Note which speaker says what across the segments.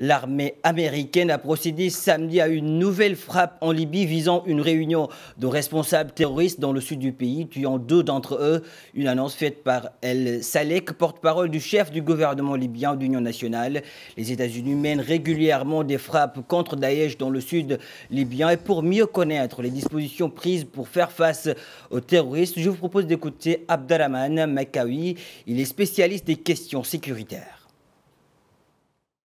Speaker 1: L'armée américaine a procédé samedi à une nouvelle frappe en Libye visant une réunion de responsables terroristes dans le sud du pays, tuant deux d'entre eux. Une annonce faite par El Salek, porte-parole du chef du gouvernement libyen d'Union nationale. Les États-Unis mènent régulièrement des frappes contre Daesh dans le sud libyen. Et pour mieux connaître les dispositions prises pour faire face aux terroristes, je vous propose d'écouter Abderrahmane Makawi. Il est spécialiste des questions sécuritaires.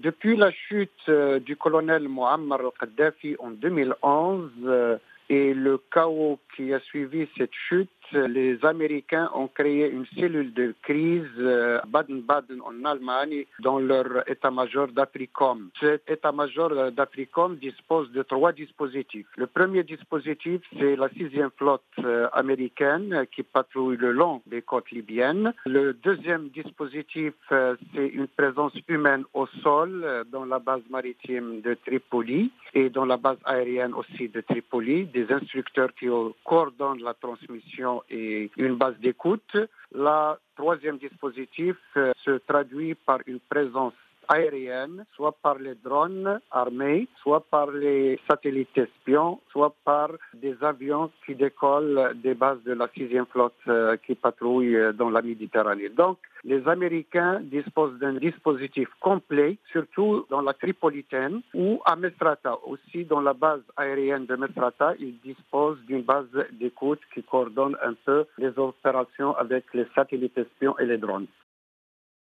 Speaker 2: Depuis la chute du colonel Muammar al-Kadhafi en 2011 et le chaos qui a suivi cette chute, les Américains ont créé une cellule de crise Baden-Baden en Allemagne dans leur état-major d'Africom. Cet état-major d'Africom dispose de 3 dispositifs. Le premier dispositif, c'est la 6e flotte américaine qui patrouille le long des côtes libyennes. Le deuxième dispositif, c'est une présence humaine au sol dans la base maritime de Tripoli et dans la base aérienne aussi de Tripoli, des instructeurs qui coordonnent la transmission et une base d'écoute. Le troisième dispositif se traduit par une présence aérienne, soit par les drones armés, soit par les satellites espions, soit par des avions qui décollent des bases de la 6e flotte qui patrouille dans la Méditerranée. Donc, les Américains disposent d'un dispositif complet, surtout dans la Tripolitaine ou à Mesrata. Aussi, dans la base aérienne de Mesrata, ils disposent d'une base d'écoute qui coordonne un peu les opérations avec les satellites espions et les drones.